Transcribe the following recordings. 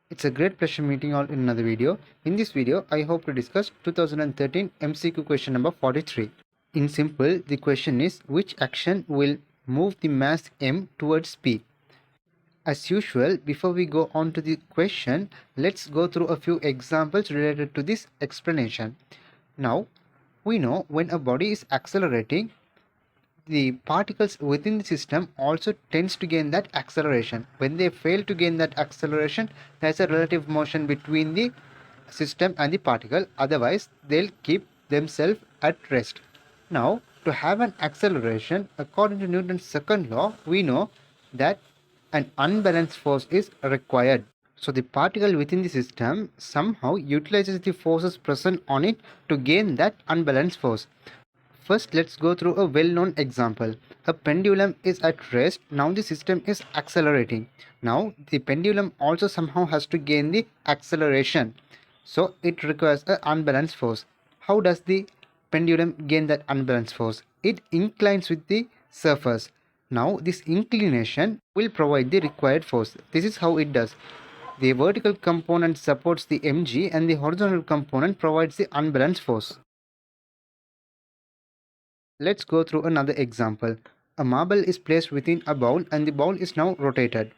It's a great pleasure meeting all in another video. In this video, I hope to discuss 2013 MCQ question number 43. In simple, the question is which action will move the mass m towards p? As usual, before we go on to the question, let's go through a few examples related to this explanation. Now, we know when a body is accelerating, the particles within the system also tends to gain that acceleration. When they fail to gain that acceleration, there's a relative motion between the system and the particle, otherwise they'll keep themselves at rest. Now, to have an acceleration, according to Newton's second law, we know that an unbalanced force is required. So the particle within the system somehow utilizes the forces present on it to gain that unbalanced force. First, let's go through a well-known example. A pendulum is at rest. Now the system is accelerating. Now the pendulum also somehow has to gain the acceleration. So it requires an unbalanced force. How does the pendulum gain that unbalanced force? It inclines with the surface. Now this inclination will provide the required force. This is how it does. The vertical component supports the mg and the horizontal component provides the unbalanced force. Let's go through another example. A marble is placed within a bowl and the bowl is now rotated.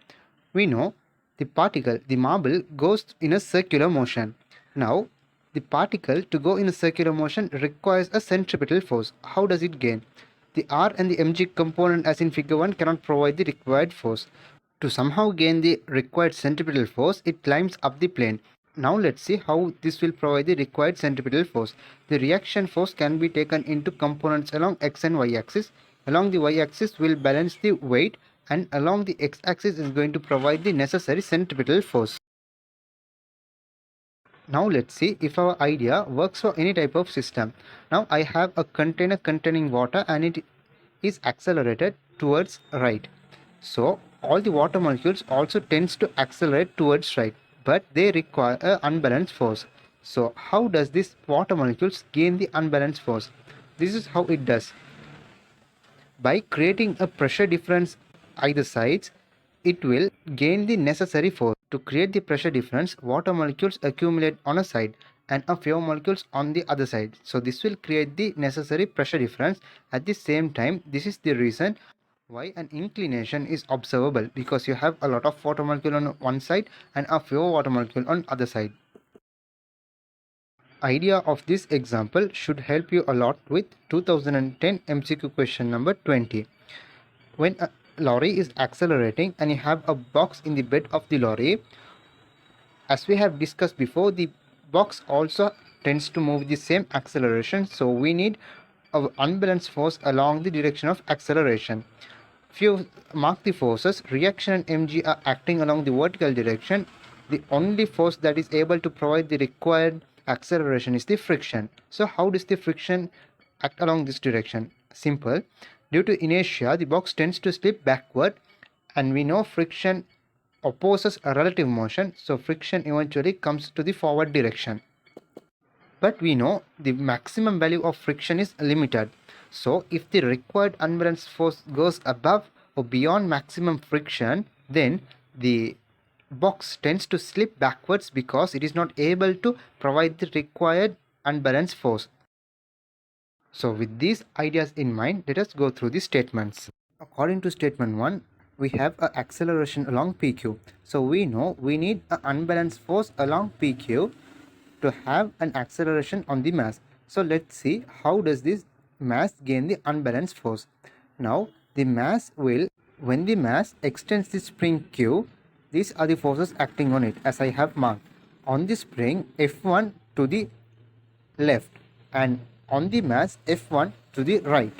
We know the marble, goes in a circular motion. Now, the particle to go in a circular motion requires a centripetal force. How does it gain? The R and the mg component as in figure 1 cannot provide the required force. To somehow gain the required centripetal force, it climbs up the plane. Now let's see how this will provide the required centripetal force. The reaction force can be taken into components along x and y axis. Along the y axis will balance the weight, and along the x axis is going to provide the necessary centripetal force. Now let's see if our idea works for any type of system. Now I have a container containing water and it is accelerated towards right. So all the water molecules also tends to accelerate towards right, but they require an unbalanced force. So how does this water molecules gain the unbalanced force? This is how it does. By creating a pressure difference either sides, it will gain the necessary force. To create the pressure difference, water molecules accumulate on a side and a few molecules on the other side. So this will create the necessary pressure difference. At the same time, this is the reason why an inclination is observable, because you have a lot of water molecule on one side and a few water molecule on other side. Idea of this example should help you a lot with 2010 MCQ question number 20. When a lorry is accelerating and you have a box in the bed of the lorry, as we have discussed before, the box also tends to move the same acceleration, so we need an unbalanced force along the direction of acceleration. If you mark the forces, reaction and mg are acting along the vertical direction. The only force that is able to provide the required acceleration is the friction. So how does the friction act along this direction? Simple. Due to inertia, the box tends to slip backward, and we know friction opposes a relative motion, so friction eventually comes to the forward direction. But we know the maximum value of friction is limited. So if the required unbalanced force goes above or beyond maximum friction, then the box tends to slip backwards because it is not able to provide the required unbalanced force. So with these ideas in mind, let us go through the statements. According to statement 1, we have an acceleration along PQ. So we know we need an unbalanced force along PQ to have an acceleration on the mass. So let's see how does this mass gain the unbalanced force. Now the mass will, when the mass extends the spring Q, these are the forces acting on it as I have marked. On the spring F1 to the left and on the mass F1 to the right.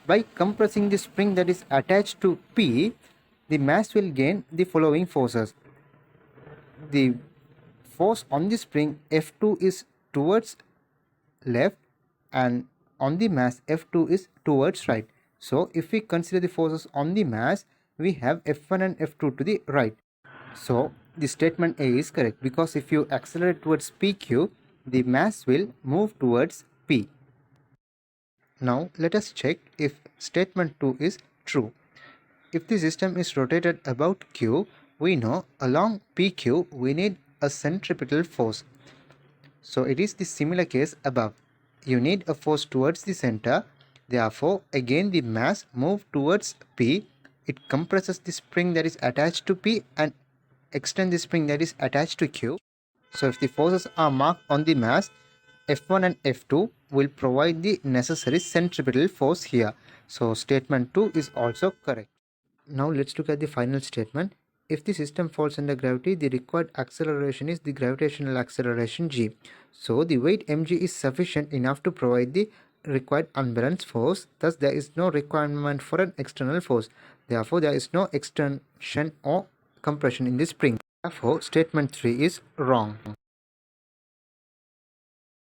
By compressing the spring that is attached to P, the mass will gain the following forces. The force on the spring F2 is towards left and on the mass F2 is towards right. So if we consider the forces on the mass, we have F1 and F2 to the right. So the statement A is correct, because if you accelerate towards PQ, the mass will move towards P. Now let us check if statement 2 is true. If the system is rotated about Q, we know along PQ we need a centripetal force. So it is the similar case above. You need a force towards the center. Therefore, again the mass moves towards P. It compresses the spring that is attached to P and extends the spring that is attached to Q. So if the forces are marked on the mass, F1 and F2 will provide the necessary centripetal force here. So statement 2 is also correct. Now let's look at the final statement. If the system falls under gravity, the required acceleration is the gravitational acceleration g. So the weight mg is sufficient enough to provide the required unbalanced force. Thus there is no requirement for an external force. Therefore there is no extension or compression in the spring. Therefore statement 3 is wrong.